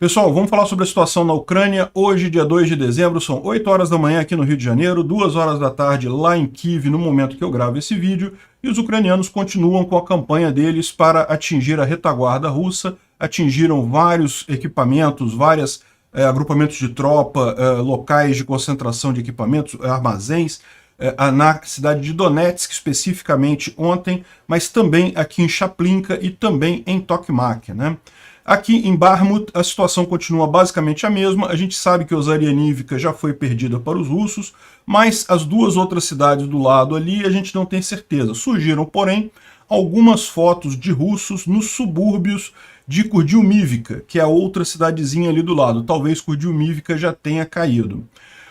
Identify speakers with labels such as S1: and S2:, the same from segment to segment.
S1: Pessoal, vamos falar sobre a situação na Ucrânia. Hoje, dia 2 de dezembro, são 8 horas da manhã aqui no Rio de Janeiro, 2 horas da tarde lá em Kiev, no momento que eu gravo esse vídeo, e os ucranianos continuam com a campanha deles para atingir a retaguarda russa. Atingiram vários equipamentos, vários agrupamentos de tropa, locais de concentração de equipamentos, armazéns, na cidade de Donetsk, especificamente ontem, mas também aqui em Chaplinka e também em Tokmak, né? Aqui em Bakhmut a situação continua basicamente a mesma. A gente sabe que Ozaryannivka já foi perdida para os russos, mas as duas outras cidades do lado ali a gente não tem certeza. Surgiram, porém, algumas fotos de russos nos subúrbios de Kurdyumivka, que é a outra cidadezinha ali do lado. Talvez Kurdyumivka já tenha caído.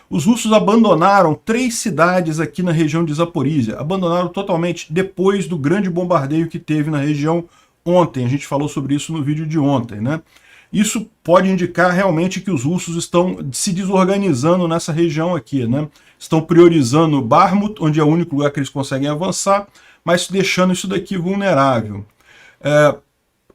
S1: Os russos abandonaram 3 cidades aqui na região de Zaporizhia. Abandonaram totalmente depois do grande bombardeio que teve na região ontem. A gente falou sobre isso no vídeo de ontem, né? Isso pode indicar realmente que os russos estão se desorganizando nessa região aqui, né? Estão priorizando Bakhmut, onde é o único lugar que eles conseguem avançar, mas deixando isso daqui vulnerável.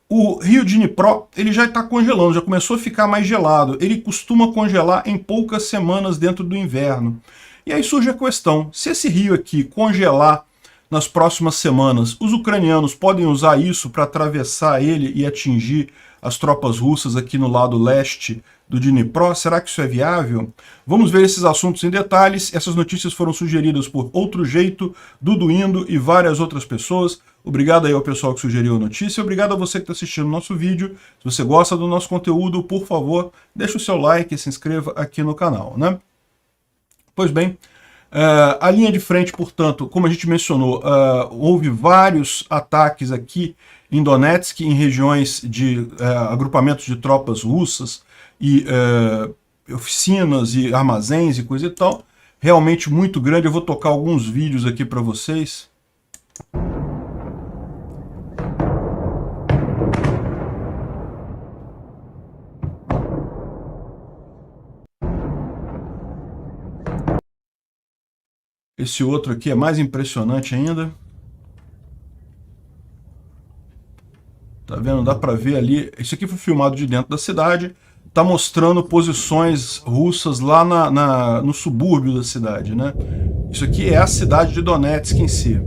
S1: O rio Dnipro, ele já está congelando, já começou a ficar mais gelado. Ele costuma congelar em poucas semanas dentro do inverno. E aí surge a questão, se esse rio aqui congelar nas próximas semanas, os ucranianos podem usar isso para atravessar ele e atingir as tropas russas aqui no lado leste do Dnipro? Será que isso é viável? Vamos ver esses assuntos em detalhes. Essas notícias foram sugeridas por Outro Jeito, Duduindo e várias outras pessoas. Obrigado aí ao pessoal que sugeriu a notícia. Obrigado a você que está assistindo o nosso vídeo. Se você gosta do nosso conteúdo, por favor, deixe o seu like e se inscreva aqui no canal, né? Pois bem, a linha de frente, portanto, como a gente mencionou, houve vários ataques aqui em Donetsk, em regiões de agrupamentos de tropas russas e oficinas e armazéns e coisa e tal. Realmente muito grande. Eu vou tocar alguns vídeos aqui para vocês. Esse outro aqui é mais impressionante ainda. Tá vendo? Dá para ver ali. Isso aqui foi filmado de dentro da cidade. Tá mostrando posições russas lá no subúrbio da cidade, né? Isso aqui é a cidade de Donetsk em si.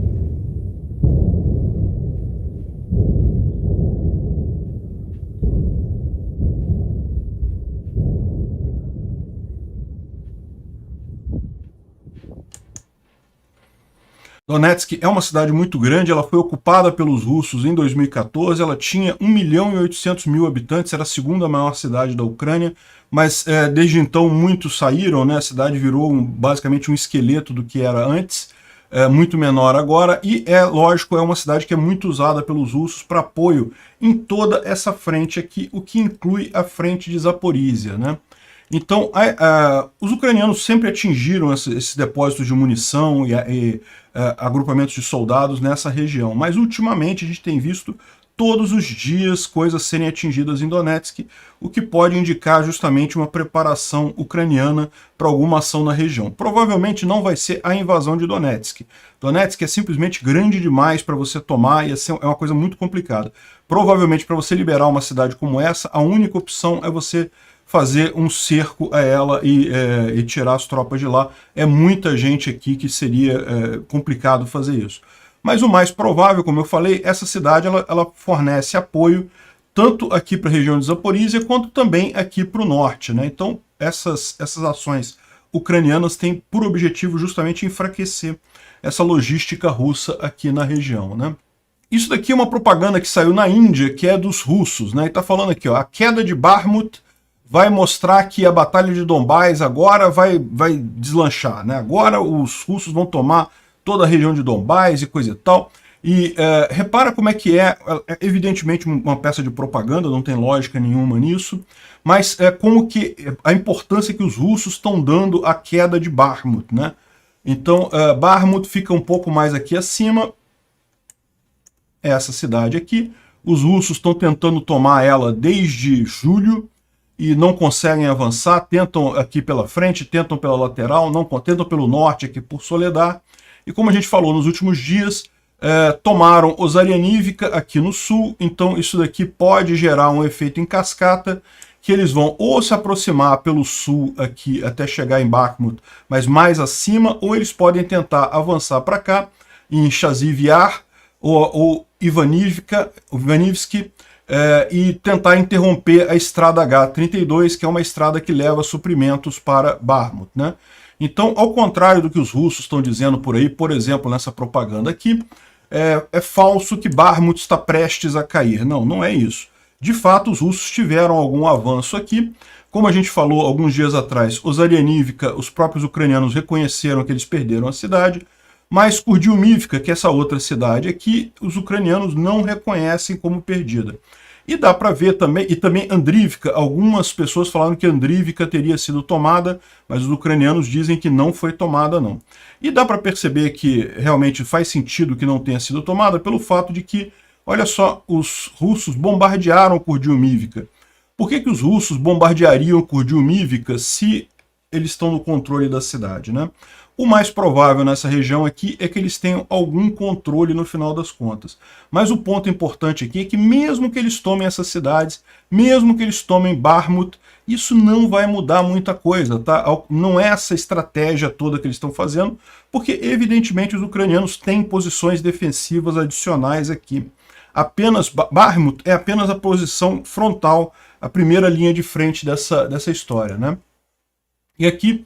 S1: Donetsk é uma cidade muito grande, ela foi ocupada pelos russos em 2014, ela tinha 1.800.000 habitantes, era a segunda maior cidade da Ucrânia, mas desde então muitos saíram, né? A cidade virou basicamente um esqueleto do que era antes, muito menor agora, e lógico, é uma cidade que é muito usada pelos russos para apoio em toda essa frente aqui, o que inclui a frente de Zaporizhia, né? Então, os ucranianos sempre atingiram esses depósitos de munição e agrupamentos de soldados nessa região, mas ultimamente a gente tem visto todos os dias coisas serem atingidas em Donetsk, o que pode indicar justamente uma preparação ucraniana para alguma ação na região. Provavelmente não vai ser a invasão de Donetsk. Donetsk é simplesmente grande demais para você tomar e é uma coisa muito complicada. Provavelmente para você liberar uma cidade como essa, a única opção é você fazer um cerco a ela e tirar as tropas de lá. É muita gente aqui que seria complicado fazer isso. Mas o mais provável, como eu falei, essa cidade ela fornece apoio tanto aqui para a região de Zaporizhia quanto também aqui para o norte, né? Então essas ações ucranianas têm por objetivo justamente enfraquecer essa logística russa aqui na região, né? Isso daqui é uma propaganda que saiu na Índia, que é dos russos, né? E está falando aqui, ó, a queda de Bakhmut vai mostrar que a Batalha de Donbás agora vai deslanchar, né? Agora os russos vão tomar toda a região de Donbás e coisa e tal. E repara como é que é evidentemente uma peça de propaganda, não tem lógica nenhuma nisso, mas como que a importância que os russos estão dando à queda de Bakhmut, né? Então, Bakhmut fica um pouco mais aqui acima, essa cidade aqui. Os russos estão tentando tomar ela desde julho, e não conseguem avançar, tentam aqui pela frente, tentam pela lateral, tentam pelo norte aqui por Soledar. E como a gente falou nos últimos dias, tomaram Ozaryannivka aqui no sul, então isso daqui pode gerar um efeito em cascata que eles vão ou se aproximar pelo sul aqui até chegar em Bakhmut, mas mais acima, ou eles podem tentar avançar para cá, em Chaziv Yar ou Ivanivsky, e tentar interromper a estrada H32, que é uma estrada que leva suprimentos para Bakhmut, né? Então, ao contrário do que os russos estão dizendo por aí, por exemplo, nessa propaganda aqui, é falso que Bakhmut está prestes a cair. Não, não é isso. De fato, os russos tiveram algum avanço aqui. Como a gente falou alguns dias atrás, Ozaryanivka, os próprios ucranianos reconheceram que eles perderam a cidade, mas Kurdyumivka, que é essa outra cidade aqui, os ucranianos não reconhecem como perdida. E dá para ver também, e também Andrivka, algumas pessoas falaram que Andrivka teria sido tomada, mas os ucranianos dizem que não foi tomada não. E dá para perceber que realmente faz sentido que não tenha sido tomada pelo fato de que, olha só, os russos bombardearam Kurdyumivka. Por que os russos bombardeariam Kurdyumivka se eles estão no controle da cidade, né? O mais provável nessa região aqui é que eles tenham algum controle no final das contas. Mas o ponto importante aqui é que mesmo que eles tomem essas cidades, mesmo que eles tomem Bakhmut, isso não vai mudar muita coisa, tá? Não é essa estratégia toda que eles estão fazendo, porque evidentemente os ucranianos têm posições defensivas adicionais aqui. Bakhmut é apenas a posição frontal, a primeira linha de frente dessa história, né? E aqui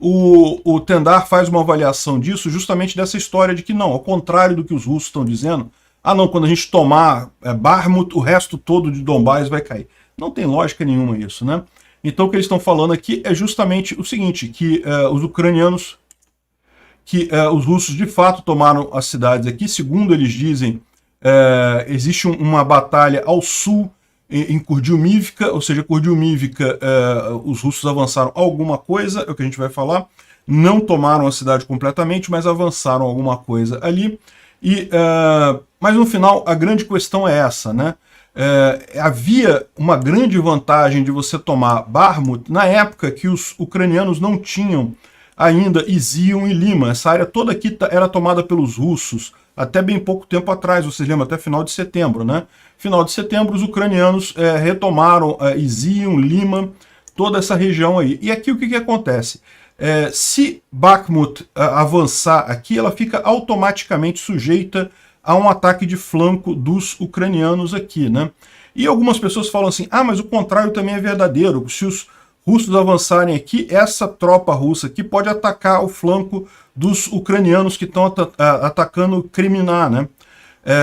S1: o Tendar faz uma avaliação disso, justamente dessa história de que não, ao contrário do que os russos estão dizendo, não, quando a gente tomar Bakhmut, o resto todo de Donbás vai cair. Não tem lógica nenhuma isso, né? Então o que eles estão falando aqui é justamente o seguinte, que os ucranianos, os russos de fato tomaram as cidades aqui, segundo eles dizem, existe uma batalha ao sul, em Kurdyumivka, ou seja, Kurdyumivka, os russos avançaram alguma coisa, é o que a gente vai falar, não tomaram a cidade completamente, mas avançaram alguma coisa ali, mas no final a grande questão é essa, né? Havia uma grande vantagem de você tomar Bakhmut na época que os ucranianos não tinham ainda Izium e Lima. Essa área toda aqui era tomada pelos russos até bem pouco tempo atrás, vocês lembram, até final de setembro, né? Final de setembro, os ucranianos retomaram Izium, Lima, toda essa região aí. E aqui o que acontece? Se Bakhmut avançar aqui, ela fica automaticamente sujeita a um ataque de flanco dos ucranianos aqui, né? E algumas pessoas falam assim, mas o contrário também é verdadeiro. Se os russos avançarem aqui, essa tropa russa aqui pode atacar o flanco dos ucranianos que estão atacando Kriminá, né?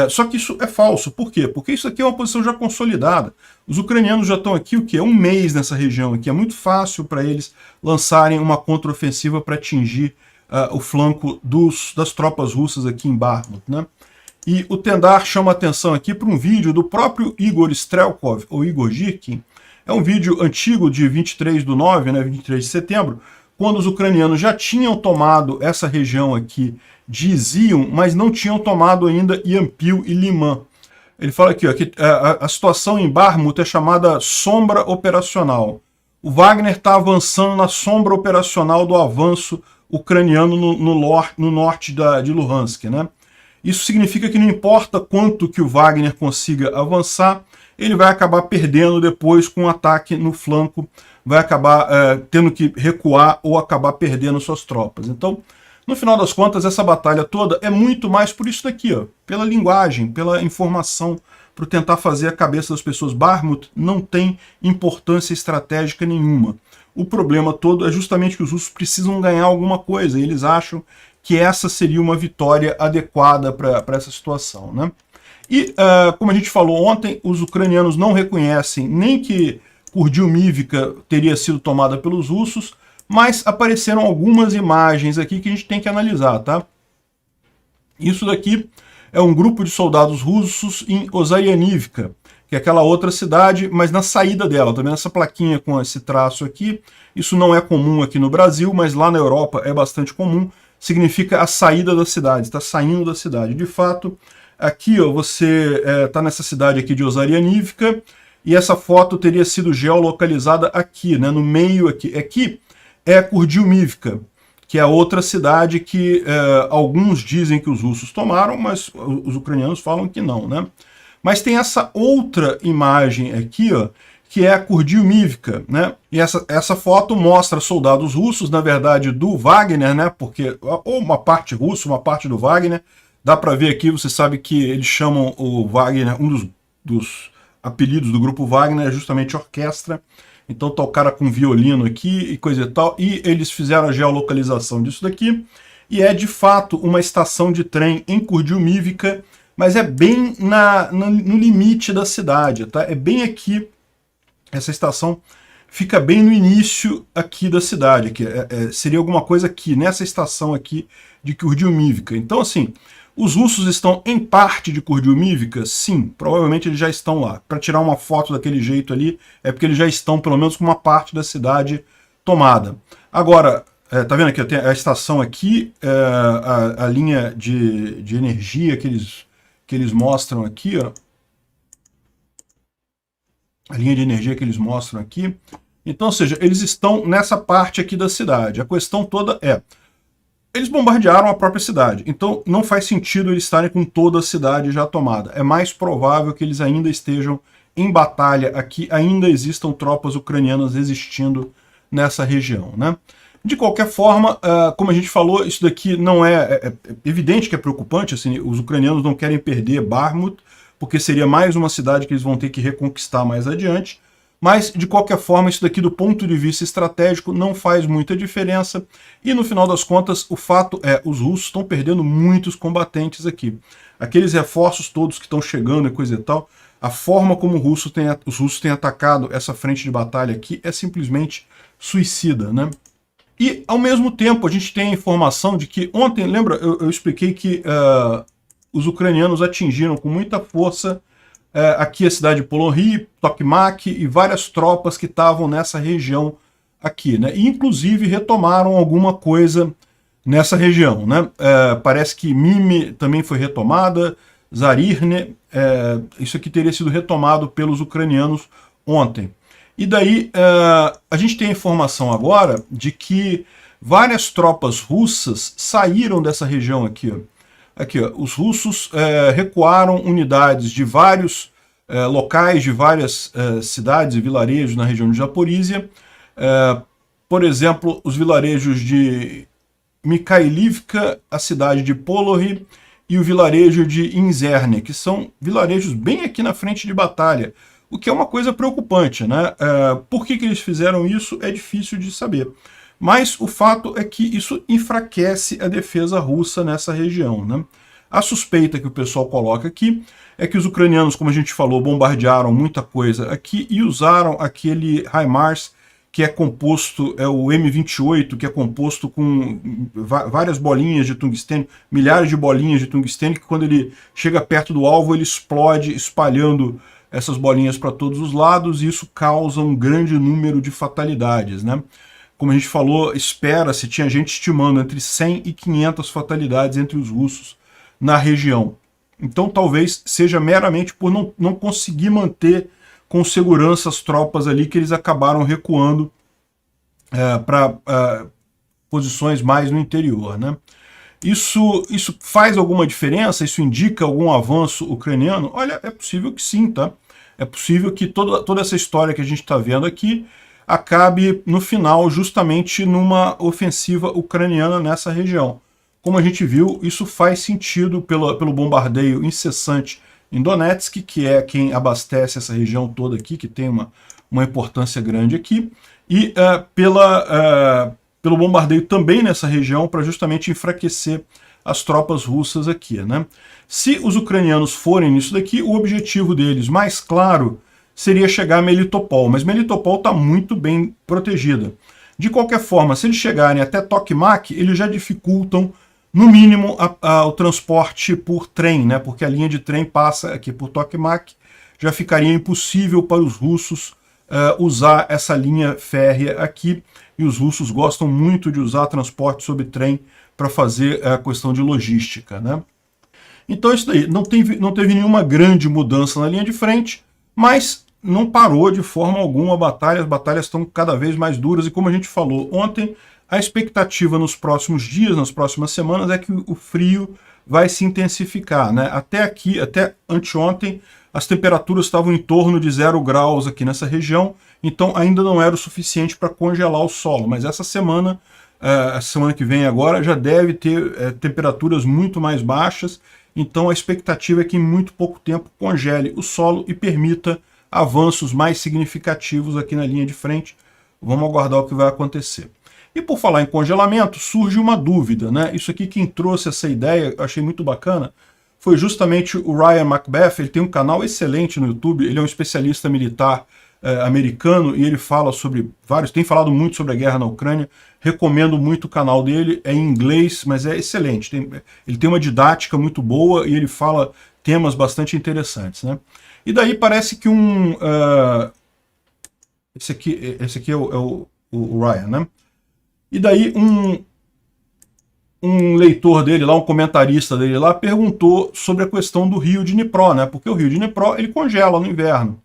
S1: Só que isso é falso. Por quê? Porque isso aqui é uma posição já consolidada. Os ucranianos já estão aqui, o quê? Um mês nessa região aqui. É muito fácil para eles lançarem uma contraofensiva para atingir o flanco das tropas russas aqui em Bakhmut, né? E o Tendar chama atenção aqui para um vídeo do próprio Igor Strelkov, ou Igor Girkin. É um vídeo antigo de 23/9, né, 23 de setembro, quando os ucranianos já tinham tomado essa região aqui de Izium, mas não tinham tomado ainda Yampil e Liman. Ele fala aqui, que a situação em Bakhmut é chamada sombra operacional. O Wagner está avançando na sombra operacional do avanço ucraniano no norte de Luhansk, né? Isso significa que não importa quanto que o Wagner consiga avançar, ele vai acabar perdendo depois com um ataque no flanco, vai acabar tendo que recuar ou acabar perdendo suas tropas. Então, no final das contas, essa batalha toda é muito mais por isso daqui, ó, pela linguagem, pela informação, para tentar fazer a cabeça das pessoas. Bakhmut não tem importância estratégica nenhuma. O problema todo é justamente que os russos precisam ganhar alguma coisa, e eles acham que essa seria uma vitória adequada para essa situação, né? E, como a gente falou ontem, os ucranianos não reconhecem nem que Kurdyumivka teria sido tomada pelos russos, mas apareceram algumas imagens aqui que a gente tem que analisar, tá? Isso daqui é um grupo de soldados russos em Ozaryanivka, que é aquela outra cidade, mas na saída dela, tá vendo essa plaquinha com esse traço aqui? Isso não é comum aqui no Brasil, mas lá na Europa é bastante comum. Significa a saída da cidade, está saindo da cidade. De fato, aqui ó, você está nessa cidade aqui de Ozaryanivka, e essa foto teria sido geolocalizada aqui, né, no meio aqui. Aqui é Kurdyumivka, que é a outra cidade que alguns dizem que os russos tomaram, mas os ucranianos falam que não, né? Mas tem essa outra imagem aqui, ó, que é a Kurdyumivka, né? E essa foto mostra soldados russos, na verdade do Wagner, né? Porque ou uma parte russa, uma parte do Wagner. Dá para ver aqui, você sabe que eles chamam o Wagner, um dos apelidos do grupo Wagner é justamente orquestra. Então tá o cara com violino aqui e coisa e tal. E eles fizeram a geolocalização disso daqui. E é de fato uma estação de trem em Kurdyumivka, mas é bem no limite da cidade, tá? É bem aqui, essa estação fica bem no início aqui da cidade. Aqui, seria alguma coisa aqui, nessa estação aqui de Kurdyumivka. Então assim, os russos estão em parte de Kurdyumivka? Sim, provavelmente eles já estão lá. Para tirar uma foto daquele jeito ali, é porque eles já estão pelo menos com uma parte da cidade tomada. Agora, tá vendo aqui, tem a estação aqui, a linha de energia que eles mostram aqui, ó. A linha de energia que eles mostram aqui. Então, ou seja, eles estão nessa parte aqui da cidade. A questão toda é, eles bombardearam a própria cidade, então não faz sentido eles estarem com toda a cidade já tomada. É mais provável que eles ainda estejam em batalha aqui, ainda existam tropas ucranianas resistindo nessa região, né? De qualquer forma, como a gente falou, isso daqui não é evidente que é preocupante, assim, os ucranianos não querem perder Bakhmut, porque seria mais uma cidade que eles vão ter que reconquistar mais adiante, mas, de qualquer forma, isso daqui do ponto de vista estratégico não faz muita diferença, e no final das contas, o fato é, os russos estão perdendo muitos combatentes aqui. Aqueles reforços todos que estão chegando e coisa e tal, a forma como os russos têm atacado essa frente de batalha aqui é simplesmente suicida, né? E, ao mesmo tempo, a gente tem a informação de que ontem, lembra, eu expliquei que os ucranianos atingiram com muita força aqui a cidade de Polohy, Tokmak e várias tropas que estavam nessa região aqui, né? E, inclusive, retomaram alguma coisa nessa região, né? Parece que Mime também foi retomada, Zarirne, isso aqui teria sido retomado pelos ucranianos ontem. E daí, a gente tem a informação agora de que várias tropas russas saíram dessa região aqui, ó. Aqui, ó, os russos recuaram unidades de vários locais, de várias cidades e vilarejos na região de Zaporizhia. Por exemplo, os vilarejos de Mikhailivka, a cidade de Polohy e o vilarejo de Inzerne, que são vilarejos bem aqui na frente de batalha. O que é uma coisa preocupante, né? Por que eles fizeram isso é difícil de saber. Mas o fato é que isso enfraquece a defesa russa nessa região, né? A suspeita que o pessoal coloca aqui é que os ucranianos, como a gente falou, bombardearam muita coisa aqui e usaram aquele HIMARS, que é composto, é o M28, que é composto com várias bolinhas de tungstênio, milhares de bolinhas de tungstênio, que quando ele chega perto do alvo, ele explode, espalhando essas bolinhas para todos os lados, e isso causa um grande número de fatalidades, né? Como a gente falou, espera-se, tinha gente estimando entre 100 e 500 fatalidades entre os russos na região. Então talvez seja meramente por não conseguir manter com segurança as tropas ali, que eles acabaram recuando para posições mais no interior, né? Isso faz alguma diferença? Isso indica algum avanço ucraniano? Olha, é possível que sim, tá? É possível que toda essa história que a gente está vendo aqui acabe, no final, justamente numa ofensiva ucraniana nessa região. Como a gente viu, isso faz sentido pelo bombardeio incessante em Donetsk, que é quem abastece essa região toda aqui, que tem uma importância grande aqui, e pelo bombardeio também nessa região para justamente enfraquecer as tropas russas aqui, né? Se os ucranianos forem nisso daqui, o objetivo deles, mais claro, seria chegar a Melitopol, mas Melitopol está muito bem protegida. De qualquer forma, se eles chegarem até Tokmak, eles já dificultam, no mínimo, o transporte por trem, né? Porque a linha de trem passa aqui por Tokmak, já ficaria impossível para os russos usar essa linha férrea aqui, e os russos gostam muito de usar transporte sobre trem para fazer a questão de logística, né? Então isso daí, não teve nenhuma grande mudança na linha de frente, mas não parou de forma alguma a batalha, as batalhas estão cada vez mais duras, e como a gente falou ontem, a expectativa nos próximos dias, nas próximas semanas, é que o frio vai se intensificar, né? Até aqui, até anteontem, as temperaturas estavam em torno de 0 graus aqui nessa região, então ainda não era o suficiente para congelar o solo, mas essa semana, a semana que vem agora, já deve ter temperaturas muito mais baixas, então a expectativa é que em muito pouco tempo congele o solo e permita avanços mais significativos aqui na linha de frente. Vamos aguardar o que vai acontecer. E por falar em congelamento, surge uma dúvida, né? Isso aqui, quem trouxe essa ideia, eu achei muito bacana, foi justamente o Ryan Macbeth. Ele tem um canal excelente no YouTube, ele é um especialista militar americano e ele fala sobre tem falado muito sobre a guerra na Ucrânia. Recomendo muito o canal dele, é em inglês, mas é excelente. Ele tem uma didática muito boa e ele fala temas bastante interessantes, né? E daí parece que esse aqui é o Ryan, né? E daí um leitor dele lá, um comentarista dele lá, perguntou sobre a questão do rio Dnipro, né? Porque o rio Dnipro, ele congela no inverno.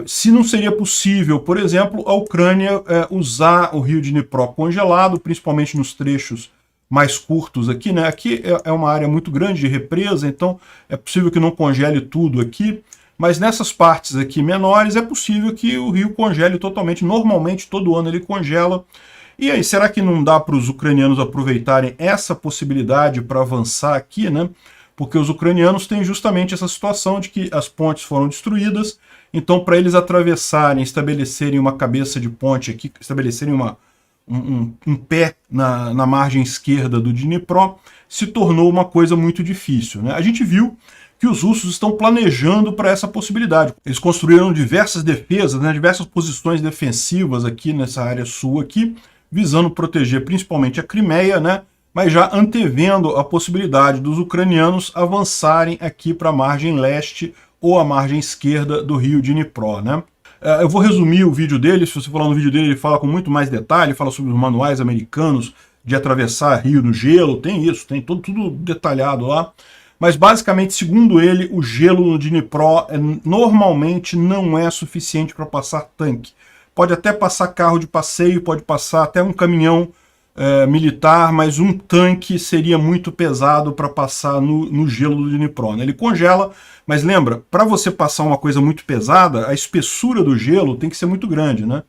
S1: Se não seria possível, por exemplo, a Ucrânia usar o rio Dnipro congelado, principalmente nos trechos mais curtos aqui, né? Aqui é uma área muito grande de represa, então é possível que não congele tudo aqui, mas nessas partes aqui menores é possível que o rio congele totalmente. Normalmente, todo ano ele congela. E aí, será que não dá para os ucranianos aproveitarem essa possibilidade para avançar aqui, né? Porque os ucranianos têm justamente essa situação de que as pontes foram destruídas, então para eles atravessarem, estabelecerem uma cabeça de ponte aqui, estabelecerem um pé na margem esquerda do Dnipro, se tornou uma coisa muito difícil, né? A gente viu que os russos estão planejando para essa possibilidade. Eles construíram diversas defesas, né, diversas posições defensivas aqui nessa área sul aqui, visando proteger principalmente a Crimeia, né, mas já antevendo a possibilidade dos ucranianos avançarem aqui para a margem leste ou a margem esquerda do rio Dnipro, né? Eu vou resumir o vídeo dele. Se você for lá no vídeo dele, ele fala com muito mais detalhe, fala sobre os manuais americanos de atravessar rio no gelo, tem isso, tem tudo detalhado lá. Mas basicamente, segundo ele, o gelo no Dnipro normalmente não é suficiente para passar tanque. Pode até passar carro de passeio, pode passar até um caminhão militar, mas um tanque seria muito pesado para passar no gelo do Dnipro, né? Ele congela, mas lembra, para você passar uma coisa muito pesada, a espessura do gelo tem que ser muito grande, né?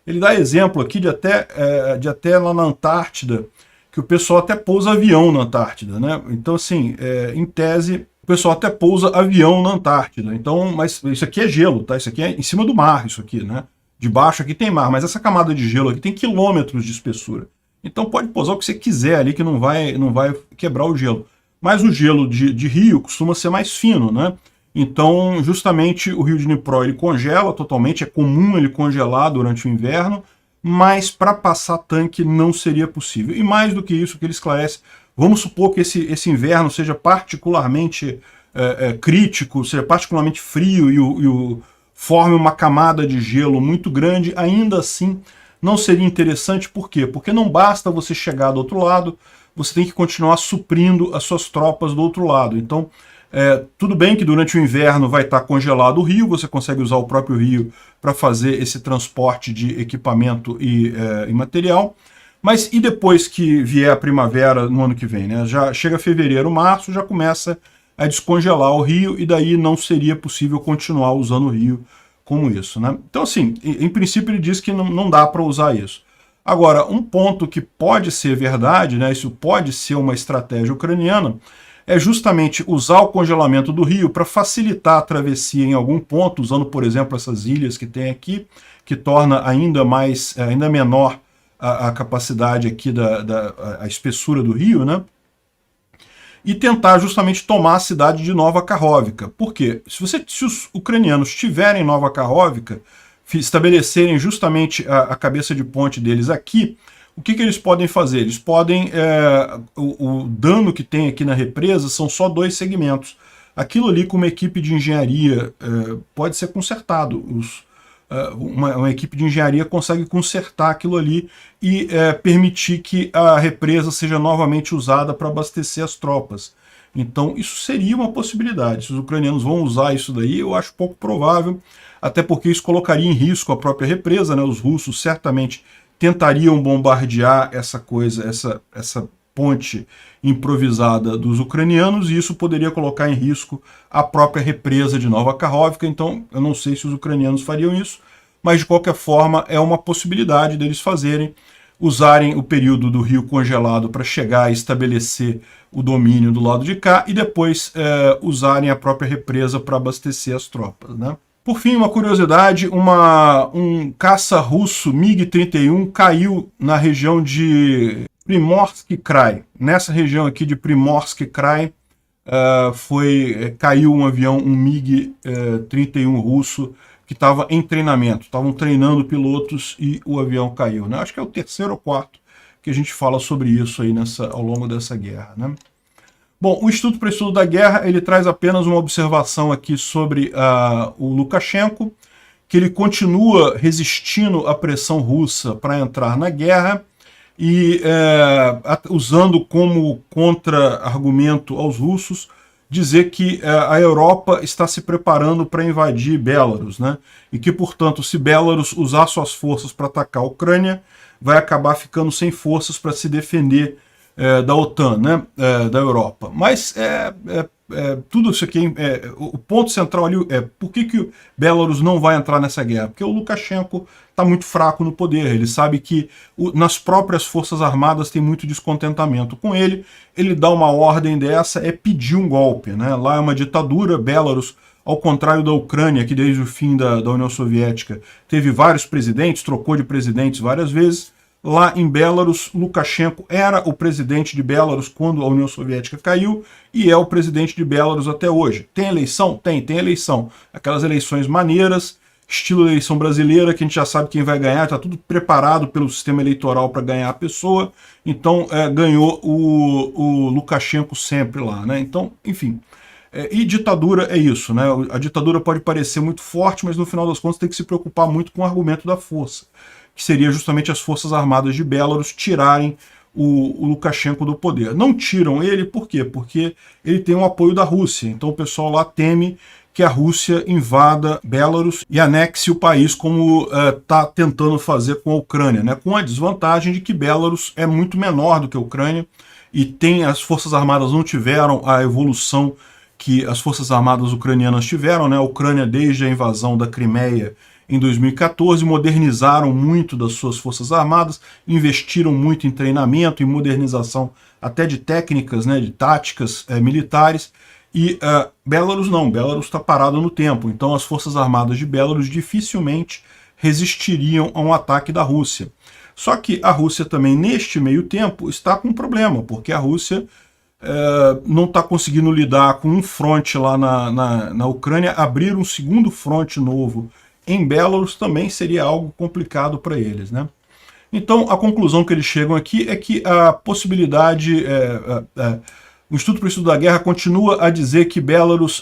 S1: Ele dá exemplo aqui de até lá na Antártida, que o pessoal até pousa avião na Antártida, né? Então, assim, em tese, o pessoal até pousa avião na Antártida. Então, mas isso aqui é gelo, tá? Isso aqui é em cima do mar, isso aqui, né? Debaixo aqui tem mar, mas essa camada de gelo aqui tem quilômetros de espessura. Então pode pousar o que você quiser ali, que não vai quebrar o gelo. Mas o gelo de rio costuma ser mais fino, né? Então, justamente, o rio Dnipro ele congela totalmente, é comum ele congelar durante o inverno, mas para passar tanque não seria possível. E mais do que isso, que ele esclarece, vamos supor que esse inverno seja particularmente crítico, seja particularmente frio e forme uma camada de gelo muito grande, ainda assim não seria interessante. Por quê? Porque não basta você chegar do outro lado, você tem que continuar suprindo as suas tropas do outro lado. Então, tudo bem que durante o inverno vai estar congelado o rio, você consegue usar o próprio rio para fazer esse transporte de equipamento e material, mas e depois que vier a primavera no ano que vem, né? Já chega fevereiro, março, já começa a descongelar o rio e daí não seria possível continuar usando o rio como isso, né? Então, assim, em princípio ele diz que não dá para usar isso. Agora, um ponto que pode ser verdade, né? Isso pode ser uma estratégia ucraniana, é justamente usar o congelamento do rio para facilitar a travessia em algum ponto, usando, por exemplo, essas ilhas que tem aqui, que torna ainda menor a capacidade aqui a espessura do rio, né? E tentar justamente tomar a cidade de Nova Kakhovka. Por quê? Se os ucranianos tiverem Nova Kakhovka, estabelecerem justamente a cabeça de ponte deles aqui, o que eles podem fazer? Eles podem... o dano que tem aqui na represa são só 2 segmentos. Aquilo ali, com uma equipe de engenharia, pode ser consertado. Uma equipe de engenharia consegue consertar aquilo ali e permitir que a represa seja novamente usada para abastecer as tropas. Então isso seria uma possibilidade. Se os ucranianos vão usar isso daí, eu acho pouco provável, até porque isso colocaria em risco a própria represa, né? Os russos certamente tentariam bombardear essa ponte improvisada dos ucranianos, e isso poderia colocar em risco a própria represa de Nova Kakhovka. Então eu não sei se os ucranianos fariam isso, mas de qualquer forma é uma possibilidade deles fazerem, usarem o período do rio congelado para chegar e estabelecer o domínio do lado de cá e depois usarem a própria represa para abastecer as tropas, né? Por fim, uma curiosidade, um caça russo MiG-31 caiu na região de Primorsky Krai. Nessa região aqui de Primorsky Krai caiu um avião, um MiG-31 russo, que estava em treinamento. Estavam treinando pilotos e o avião caiu, né? Acho que é o terceiro ou quarto que a gente fala sobre isso aí ao longo dessa guerra, né? Bom, o Instituto para o Estudo da Guerra, ele traz apenas uma observação aqui sobre o Lukashenko, que ele continua resistindo à pressão russa para entrar na guerra e usando como contra-argumento aos russos dizer que a Europa está se preparando para invadir Belarus, né? E que, portanto, se Belarus usar suas forças para atacar a Ucrânia, vai acabar ficando sem forças para se defender da OTAN, né? Da Europa. Mas tudo isso aqui, o ponto central ali é por que o Belarus não vai entrar nessa guerra? Porque o Lukashenko está muito fraco no poder, ele sabe que nas próprias forças armadas tem muito descontentamento com ele, ele dá uma ordem dessa, é pedir um golpe, né? Lá é uma ditadura, Belarus, ao contrário da Ucrânia, que desde o fim da União Soviética teve vários presidentes, trocou de presidentes várias vezes. Lá em Belarus, Lukashenko era o presidente de Belarus quando a União Soviética caiu e é o presidente de Belarus até hoje. Tem eleição? Tem eleição. Aquelas eleições maneiras, estilo eleição brasileira, que a gente já sabe quem vai ganhar, está tudo preparado pelo sistema eleitoral para ganhar a pessoa. Então ganhou o Lukashenko sempre lá, né? Então, enfim. E ditadura é isso, né? A ditadura pode parecer muito forte, mas no final das contas tem que se preocupar muito com o argumento da força, que seria justamente as forças armadas de Belarus tirarem o Lukashenko do poder. Não tiram ele, por quê? Porque ele tem o apoio da Rússia. Então o pessoal lá teme que a Rússia invada Belarus e anexe o país, como está tentando fazer com a Ucrânia, né? Com a desvantagem de que Belarus é muito menor do que a Ucrânia e as forças armadas não tiveram a evolução que as forças armadas ucranianas tiveram, né? A Ucrânia, desde a invasão da Crimeia em 2014, modernizaram muito das suas forças armadas, investiram muito em treinamento, em modernização até de técnicas, né, de táticas militares, e Belarus não, Belarus está parado no tempo, então as forças armadas de Belarus dificilmente resistiriam a um ataque da Rússia. Só que a Rússia também, neste meio tempo, está com um problema, porque a Rússia não está conseguindo lidar com um fronte lá na Ucrânia, abrir um segundo fronte novo em Belarus também seria algo complicado para eles, né? Então, a conclusão que eles chegam aqui é que a possibilidade... o Instituto para o Estudo da Guerra continua a dizer que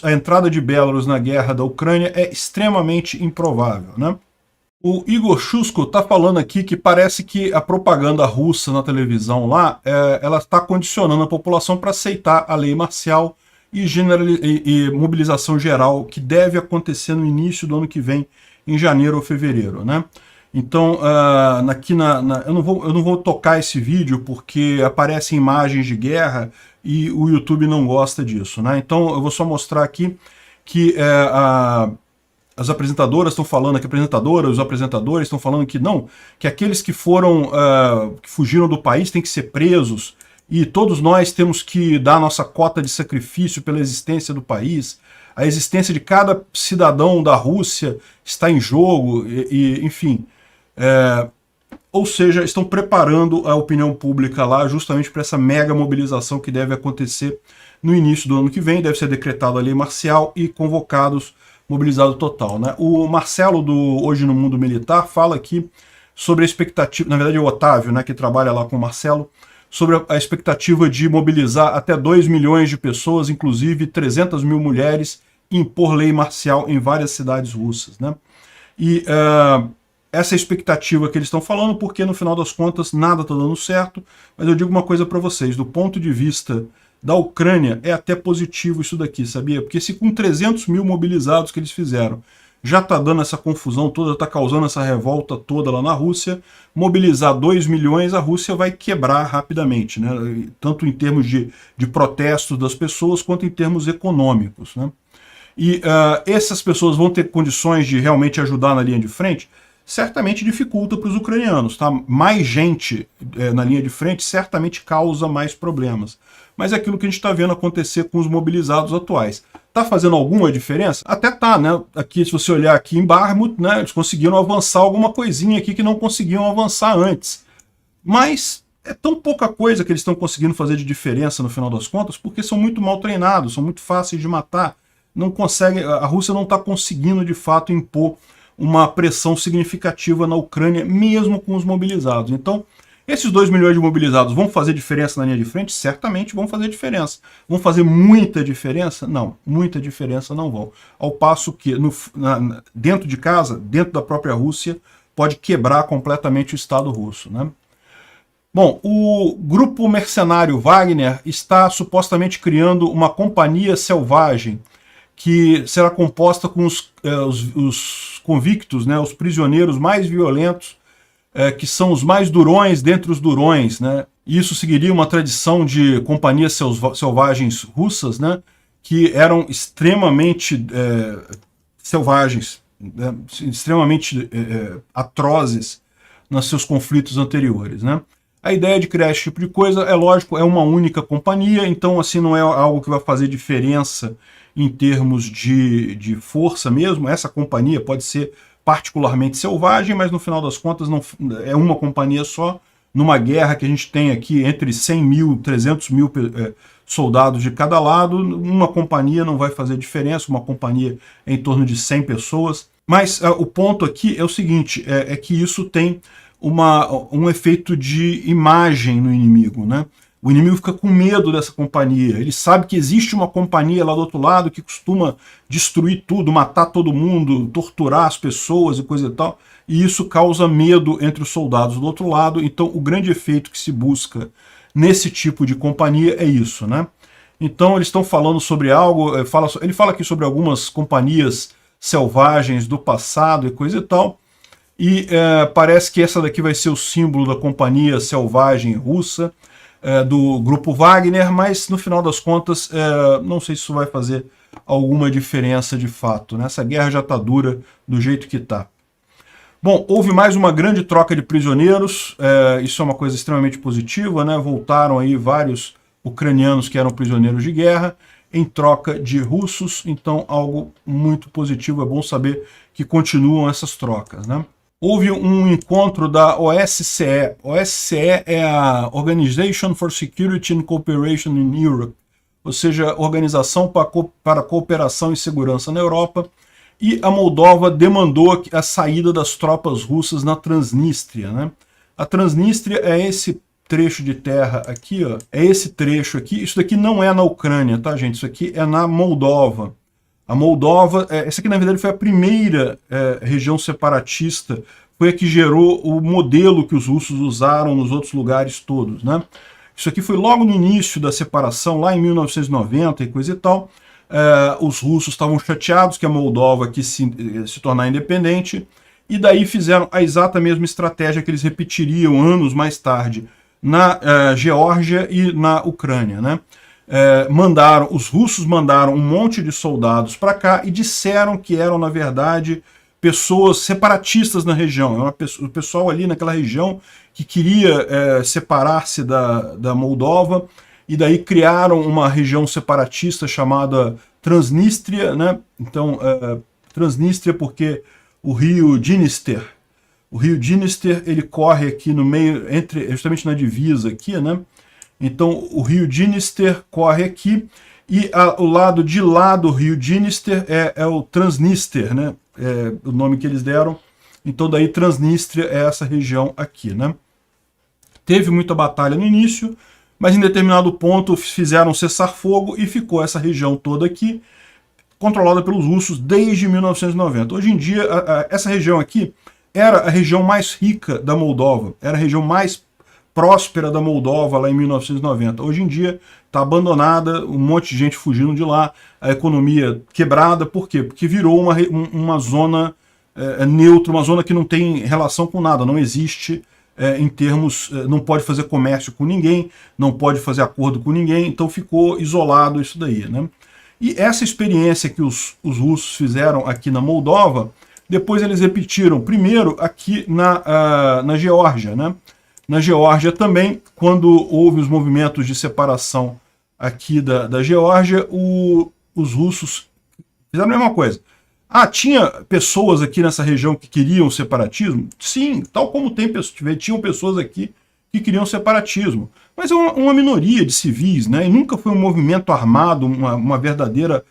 S1: a entrada de Belarus na guerra da Ucrânia é extremamente improvável, né? O Igor Shusko está falando aqui que parece que a propaganda russa na televisão lá, ela está condicionando a população para aceitar a lei marcial e mobilização geral que deve acontecer no início do ano que vem, em janeiro ou fevereiro, né? Então, eu não vou tocar esse vídeo porque aparecem imagens de guerra e o YouTube não gosta disso, né? Então, eu vou só mostrar aqui que as apresentadoras estão falando, os apresentadores estão falando que não, que aqueles que que fugiram do país têm que ser presos e todos nós temos que dar nossa cota de sacrifício pela existência do país. A existência de cada cidadão da Rússia está em jogo, enfim. Ou seja, estão preparando a opinião pública lá justamente para essa mega mobilização que deve acontecer no início do ano que vem. Deve ser decretada a lei marcial e convocados, mobilizado total, né? O Marcelo, do Hoje no Mundo Militar, fala aqui sobre a expectativa, na verdade é o Otávio, né, que trabalha lá com o Marcelo, sobre a expectativa de mobilizar até 2 milhões de pessoas, inclusive 300 mil mulheres, e impor lei marcial em várias cidades russas, né? E essa é a expectativa que eles estão falando, porque no final das contas nada está dando certo, mas eu digo uma coisa para vocês, do ponto de vista da Ucrânia é até positivo isso daqui, sabia? Porque se com 300 mil mobilizados que eles fizeram, já está dando essa confusão toda, está causando essa revolta toda lá na Rússia. Mobilizar 2 milhões, a Rússia vai quebrar rapidamente, né? Tanto em termos de protestos das pessoas, quanto em termos econômicos, né? E essas pessoas vão ter condições de realmente ajudar na linha de frente? Certamente dificulta para os ucranianos, tá? Mais gente na linha de frente certamente causa mais problemas. Mas é aquilo que a gente está vendo acontecer com os mobilizados atuais. Está fazendo alguma diferença? Até tá, né? Aqui, se você olhar aqui em Bakhmut, né, eles conseguiram avançar alguma coisinha aqui que não conseguiam avançar antes. Mas é tão pouca coisa que eles estão conseguindo fazer de diferença no final das contas, porque são muito mal treinados, são muito fáceis de matar. Não consegue, a Rússia não está conseguindo de fato impor uma pressão significativa na Ucrânia, mesmo com os mobilizados. Então, esses 2 milhões de mobilizados vão fazer diferença na linha de frente? Certamente vão fazer diferença. Vão fazer muita diferença? Não, muita diferença não vão. Ao passo que dentro de casa, dentro da própria Rússia, pode quebrar completamente o Estado russo, né? Bom, o grupo mercenário Wagner está supostamente criando uma companhia selvagem que será composta com os convictos, né, os prisioneiros mais violentos, que são os mais durões dentre os durões, né? Isso seguiria uma tradição de companhias selvagens russas, né, que eram extremamente selvagens, né, extremamente atrozes nos seus conflitos anteriores, né? A ideia de criar esse tipo de coisa, é lógico, é uma única companhia, então assim não é algo que vai fazer diferença em termos de força mesmo. Essa companhia pode ser particularmente selvagem, mas no final das contas não é uma companhia só. Numa guerra que a gente tem aqui entre 100 mil, 300 mil soldados de cada lado, uma companhia não vai fazer diferença, uma companhia em torno de 100 pessoas. Mas o ponto aqui é o seguinte, é que isso tem um efeito de imagem no inimigo, né? O inimigo fica com medo dessa companhia. Ele sabe que existe uma companhia lá do outro lado que costuma destruir tudo, matar todo mundo, torturar as pessoas e coisa e tal. E isso causa medo entre os soldados do outro lado. Então, o grande efeito que se busca nesse tipo de companhia é isso, né? Então, eles estão falando sobre algo. Ele fala aqui sobre algumas companhias selvagens do passado e coisa e tal. E parece que essa daqui vai ser o símbolo da companhia selvagem russa, do grupo Wagner, mas no final das contas não sei se isso vai fazer alguma diferença de fato, né? Essa guerra já está dura do jeito que está. Bom, houve mais uma grande troca de prisioneiros, isso é uma coisa extremamente positiva, né? Voltaram aí vários ucranianos que eram prisioneiros de guerra em troca de russos, então algo muito positivo, é bom saber que continuam essas trocas, né? Houve um encontro da OSCE. OSCE é a Organization for Security and Cooperation in Europe, ou seja, Organização para Cooperação e Segurança na Europa, e a Moldova demandou a saída das tropas russas na Transnistria, né? A Transnistria é esse trecho de terra aqui, ó, é esse trecho aqui. Isso daqui não é na Ucrânia, tá, gente? Isso aqui é na Moldova. A Moldova, essa aqui na verdade foi a primeira região separatista, foi a que gerou o modelo que os russos usaram nos outros lugares todos, né? Isso aqui foi logo no início da separação, lá em 1990 e coisa e tal. Os russos estavam chateados que a Moldova quis se tornar independente, e daí fizeram a exata mesma estratégia que eles repetiriam anos mais tarde na Geórgia e na Ucrânia, né? Os russos mandaram um monte de soldados para cá e disseram que eram, na verdade, pessoas separatistas na região. O pessoal ali naquela região que queria separar-se da Moldova, e daí criaram uma região separatista chamada Transnistria, né? Então, Transnistria porque o rio Dniester, ele corre aqui no meio, justamente na divisa aqui, né? Então, o rio Dniester corre aqui, e o lado de lá do rio Dniester é o Transnistria, né? O nome que eles deram. Então, daí Transnistria é essa região aqui, né? Teve muita batalha no início, mas em determinado ponto fizeram cessar-fogo e ficou essa região toda aqui, controlada pelos russos desde 1990. Hoje em dia, essa região aqui era a região mais rica da Moldova, era a região mais próspera da Moldova lá em 1990. Hoje em dia está abandonada, um monte de gente fugindo de lá, a economia quebrada. Por quê? Porque virou uma zona neutra, uma zona que não tem relação com nada, não existe em termos, não pode fazer comércio com ninguém, não pode fazer acordo com ninguém, então ficou isolado isso daí, né? E essa experiência que os russos fizeram aqui na Moldova, depois eles repetiram, primeiro aqui na Geórgia, né? Na Geórgia também, quando houve os movimentos de separação aqui da Geórgia, os russos fizeram a mesma coisa. Ah, tinha pessoas aqui nessa região que queriam separatismo? Sim, tal como tinham pessoas aqui que queriam separatismo. Mas é uma minoria de civis, né? E nunca foi um movimento armado, uma verdadeira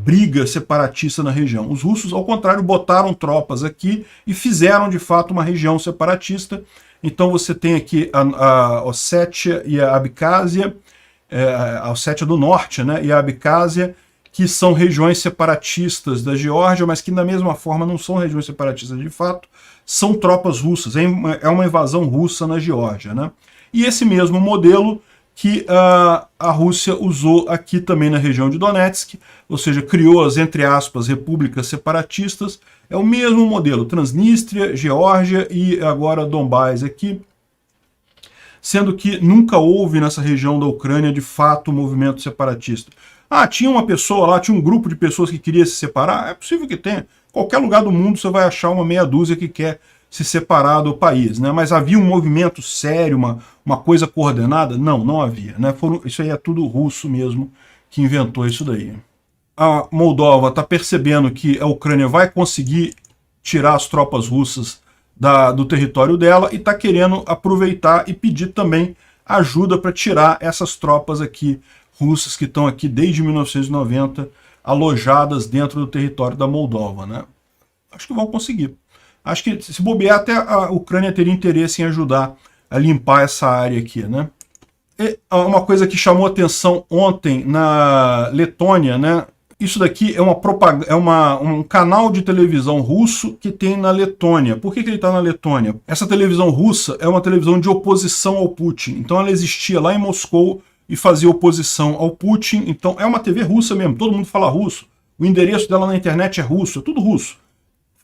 S1: briga separatista na região. Os russos, ao contrário, botaram tropas aqui e fizeram, de fato, uma região separatista. Então você tem aqui a Ossétia e a Abcásia, a Ossétia do Norte, né? E a Abcásia, que são regiões separatistas da Geórgia, mas que da mesma forma não são regiões separatistas de fato, são tropas russas, é uma invasão russa na Geórgia, né? E esse mesmo modelo que a Rússia usou aqui também na região de Donetsk, ou seja, criou as, entre aspas, repúblicas separatistas, é o mesmo modelo, Transnistria, Geórgia e agora Donbás aqui, sendo que nunca houve nessa região da Ucrânia de fato um movimento separatista. Ah, tinha uma pessoa lá, tinha um grupo de pessoas que queria se separar? É possível que tenha. Qualquer lugar do mundo você vai achar uma meia dúzia que quer se separar do país, né? Mas havia um movimento sério, uma coisa coordenada? Não, não havia, né? Isso aí é tudo russo mesmo que inventou isso daí. A Moldova está percebendo que a Ucrânia vai conseguir tirar as tropas russas do território dela e está querendo aproveitar e pedir também ajuda para tirar essas tropas aqui russas que estão aqui desde 1990 alojadas dentro do território da Moldova, né? Acho que vão conseguir. Acho que se bobear até a Ucrânia teria interesse em ajudar a limpar essa área aqui, né? E uma coisa que chamou atenção ontem na Letônia, né? Isso daqui é um canal de televisão russo que tem na Letônia. Por que ele está na Letônia? Essa televisão russa é uma televisão de oposição ao Putin. Então ela existia lá em Moscou e fazia oposição ao Putin. Então é uma TV russa mesmo, todo mundo fala russo. O endereço dela na internet é russo, é tudo russo.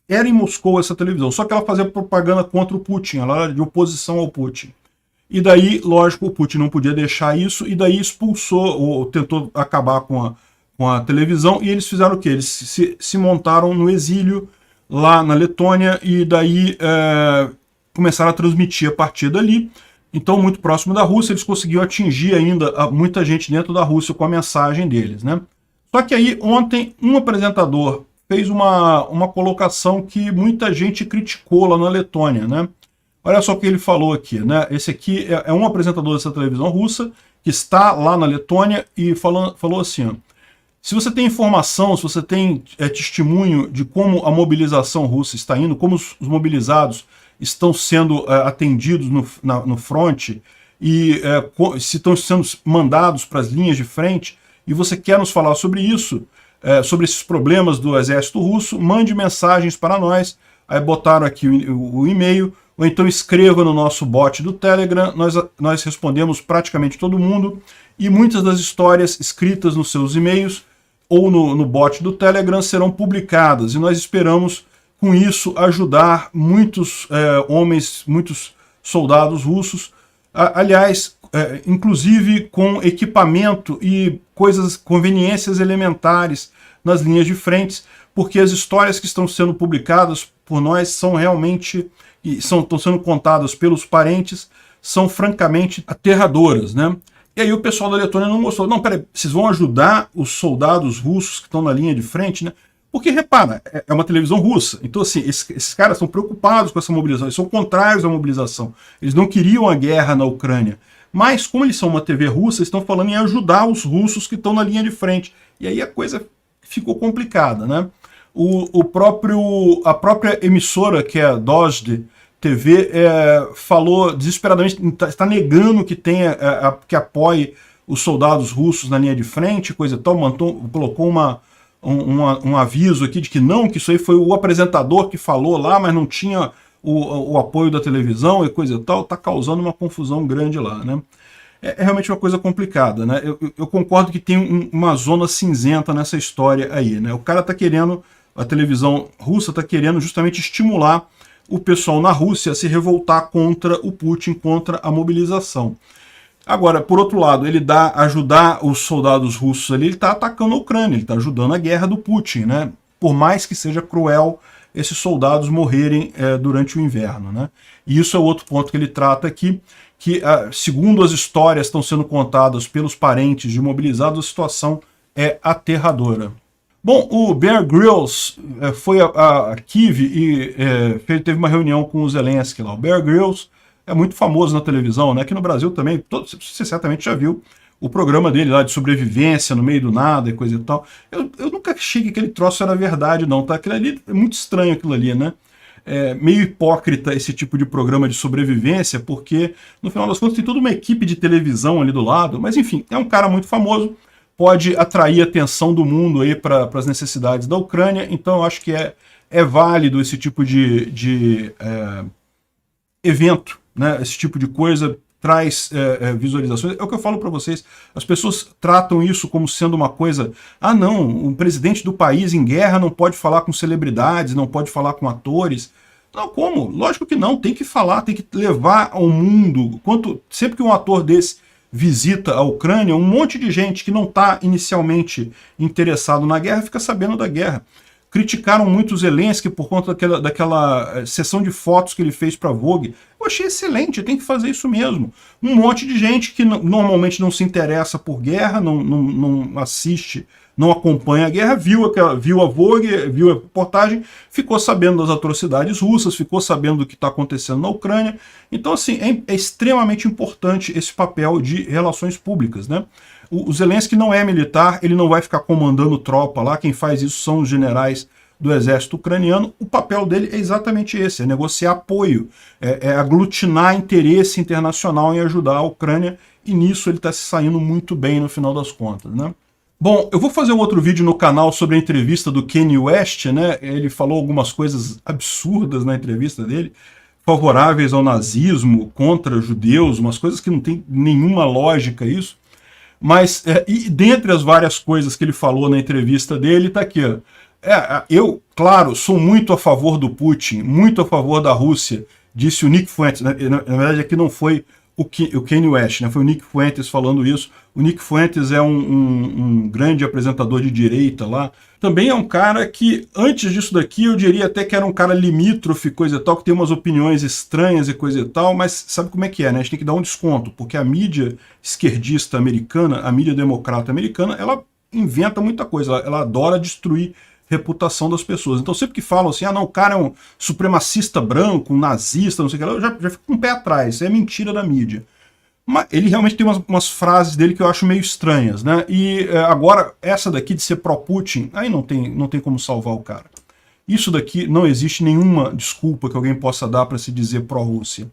S1: Era em Moscou essa televisão, só que ela fazia propaganda contra o Putin, ela era de oposição ao Putin. E daí, lógico, o Putin não podia deixar isso, e daí expulsou, ou tentou acabar com a televisão, e eles fizeram o quê? Eles se montaram no exílio lá na Letônia, e daí começaram a transmitir a partir dali. Então, muito próximo da Rússia, eles conseguiram atingir ainda muita gente dentro da Rússia com a mensagem deles, né? Só que aí, ontem, um apresentador fez uma colocação que muita gente criticou lá na Letônia, né? Olha só o que ele falou aqui, né? Esse aqui é um apresentador dessa televisão russa que está lá na Letônia e falou assim, ó, se você tem informação, se você tem testemunho de como a mobilização russa está indo, como os mobilizados estão sendo atendidos no fronte e se estão sendo mandados para as linhas de frente, e você quer nos falar sobre isso, sobre esses problemas do exército russo, mande mensagens para nós. Aí botaram aqui o e-mail, ou então escreva no nosso bot do Telegram, nós respondemos praticamente todo mundo, e muitas das histórias escritas nos seus e-mails ou no bot do Telegram serão publicadas, e nós esperamos com isso ajudar muitos homens, muitos soldados russos, aliás, inclusive com equipamento e conveniências elementares nas linhas de frente, porque as histórias que estão sendo publicadas por nós são realmente, estão sendo contadas pelos parentes, são francamente aterradoras, né? E aí o pessoal da Letônia não gostou. Não, peraí, vocês vão ajudar os soldados russos que estão na linha de frente, né? Porque, repara, é uma televisão russa. Então, assim, esses caras são preocupados com essa mobilização, eles são contrários à mobilização. Eles não queriam a guerra na Ucrânia. Mas, como eles são uma TV russa, eles estão falando em ajudar os russos que estão na linha de frente. E aí a coisa ficou complicada, né? A própria emissora, que é a Dozhd TV, falou desesperadamente, está negando que que apoie os soldados russos na linha de frente, coisa e tal, colocou um aviso aqui de que não, que isso aí foi o apresentador que falou lá, mas não tinha o apoio da televisão e coisa e tal, está causando uma confusão grande lá, né? É realmente uma coisa complicada, né? Eu concordo que tem uma zona cinzenta nessa história aí, né? O cara está querendo, a televisão russa está querendo justamente estimular o pessoal na Rússia a se revoltar contra o Putin, contra a mobilização. Agora, por outro lado, ele ajudar os soldados russos ali, ele está atacando a Ucrânia, ele está ajudando a guerra do Putin, né? Por mais que seja cruel esses soldados morrerem durante o inverno, né? E isso é outro ponto que ele trata aqui, que segundo as histórias estão sendo contadas pelos parentes de mobilizados, a situação é aterradora. Bom, o Bear Grylls foi a Kyiv e teve uma reunião com o Zelensky lá. O Bear Grylls é muito famoso na televisão, né? Aqui no Brasil também, você certamente já viu o programa dele lá de sobrevivência no meio do nada e coisa e tal. Eu nunca achei que aquele troço era verdade, não, tá? Aquilo ali, é muito estranho aquilo ali, né? É meio hipócrita esse tipo de programa de sobrevivência, porque no final das contas tem toda uma equipe de televisão ali do lado, mas enfim, é um cara muito famoso, pode atrair a atenção do mundo aí para as necessidades da Ucrânia, então eu acho que é válido esse tipo de evento, né? Esse tipo de coisa traz visualizações. É o que eu falo para vocês, as pessoas tratam isso como sendo uma coisa, não, o presidente do país em guerra não pode falar com celebridades, não pode falar com atores. Não, como? Lógico que não, tem que falar, tem que levar ao mundo. Sempre que um ator desse visita a Ucrânia, um monte de gente que não está inicialmente interessado na guerra fica sabendo da guerra. Criticaram muito o Zelensky por conta daquela sessão de fotos que ele fez para a Vogue. Eu achei excelente, tem que fazer isso mesmo. Um monte de gente que normalmente não se interessa por guerra, não assiste, não acompanha a guerra, viu a Vogue, viu a reportagem, ficou sabendo das atrocidades russas, ficou sabendo do que está acontecendo na Ucrânia. Então, assim, é extremamente importante esse papel de relações públicas, né? O Zelensky não é militar, ele não vai ficar comandando tropa lá, quem faz isso são os generais do exército ucraniano. O papel dele é exatamente esse, é negociar apoio, é aglutinar interesse internacional em ajudar a Ucrânia, e nisso ele está se saindo muito bem no final das contas, né? Bom, eu vou fazer um outro vídeo no canal sobre a entrevista do Kanye West, né? Ele falou algumas coisas absurdas na entrevista dele, favoráveis ao nazismo, contra judeus, umas coisas que não tem nenhuma lógica isso. Mas, e dentre as várias coisas que ele falou na entrevista dele, tá aqui, ó. Eu, claro, sou muito a favor do Putin, muito a favor da Rússia, disse o Nick Fuentes. Na verdade, aqui não foi o Kanye West, né? Foi o Nick Fuentes falando isso. O Nick Fuentes é um grande apresentador de direita lá. Também é um cara que, antes disso daqui, eu diria até que era um cara limítrofe, coisa e tal, que tem umas opiniões estranhas e coisa e tal, mas sabe como é que é, né? A gente tem que dar um desconto, porque a mídia esquerdista americana, a mídia democrata americana, ela inventa muita coisa, ela adora destruir reputação das pessoas. Então sempre que falam assim, não, o cara é um supremacista branco, um nazista, não sei o que, eu já fico com o pé atrás, isso é mentira da mídia. Mas ele realmente tem umas frases dele que eu acho meio estranhas, né? E agora, essa daqui de ser pró-Putin, aí não tem como salvar o cara. Isso daqui não existe nenhuma desculpa que alguém possa dar para se dizer pró-Rússia.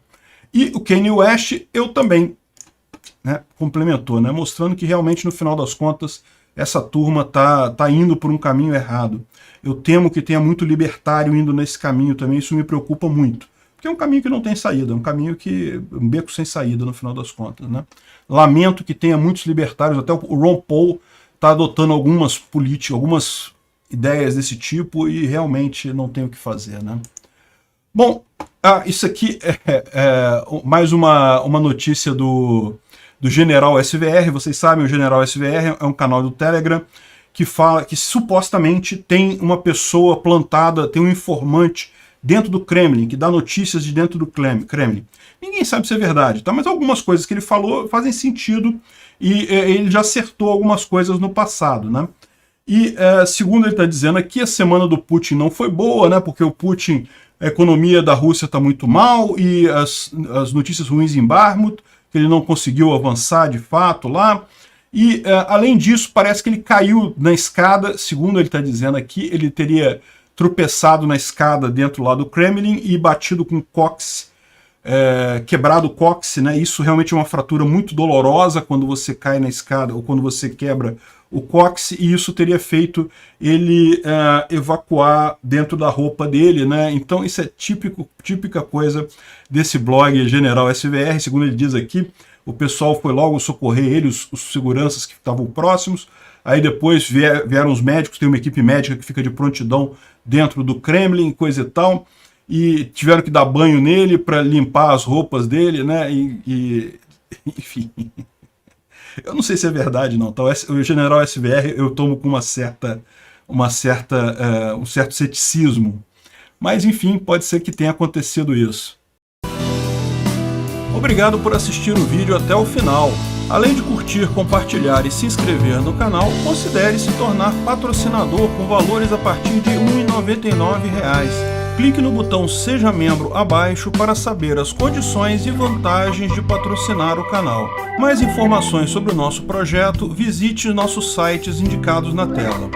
S1: E o Kanye West, eu também, né, complementou, né? Mostrando que realmente, no final das contas, essa turma tá indo por um caminho errado. Eu temo que tenha muito libertário indo nesse caminho também, isso me preocupa muito. Porque é um caminho que não tem saída, é um caminho um beco sem saída no final das contas, né? Lamento que tenha muitos libertários, até o Ron Paul está adotando algumas políticas, algumas ideias desse tipo e realmente não tem o que fazer, né? Bom, isso aqui é mais uma notícia do General SVR. Vocês sabem, o General SVR é um canal do Telegram que fala que supostamente tem uma pessoa plantada, tem um informante dentro do Kremlin, que dá notícias de dentro do Kremlin. Ninguém sabe se é verdade, tá? Mas algumas coisas que ele falou fazem sentido e ele já acertou algumas coisas no passado, né? E segundo ele está dizendo aqui, a semana do Putin não foi boa, né? Porque o Putin, a economia da Rússia está muito mal e as notícias ruins em Bakhmut, que ele não conseguiu avançar de fato lá. E além disso, parece que ele caiu na escada, segundo ele está dizendo aqui, ele teria tropeçado na escada dentro lá do Kremlin e batido com o cóccix, quebrado o cóccix, né? Isso realmente é uma fratura muito dolorosa quando você cai na escada ou quando você quebra o cóccix, e isso teria feito ele evacuar dentro da roupa dele, né? Então isso é típica coisa desse blog General SVR. Segundo ele diz aqui, o pessoal foi logo socorrer ele, os seguranças que estavam próximos. Aí depois vieram os médicos, tem uma equipe médica que fica de prontidão dentro do Kremlin, coisa e tal, e tiveram que dar banho nele para limpar as roupas dele, né? Enfim, eu não sei se é verdade não, tá? O General SVR eu tomo com um certo ceticismo, mas enfim, pode ser que tenha acontecido isso. Obrigado por assistir o vídeo até o final. Além de curtir, compartilhar e se inscrever no canal, considere se tornar patrocinador com valores a partir de R$ 1,99. Clique no botão Seja Membro abaixo para saber as condições e vantagens de patrocinar o canal. Mais informações sobre o nosso projeto, visite nossos sites indicados na tela.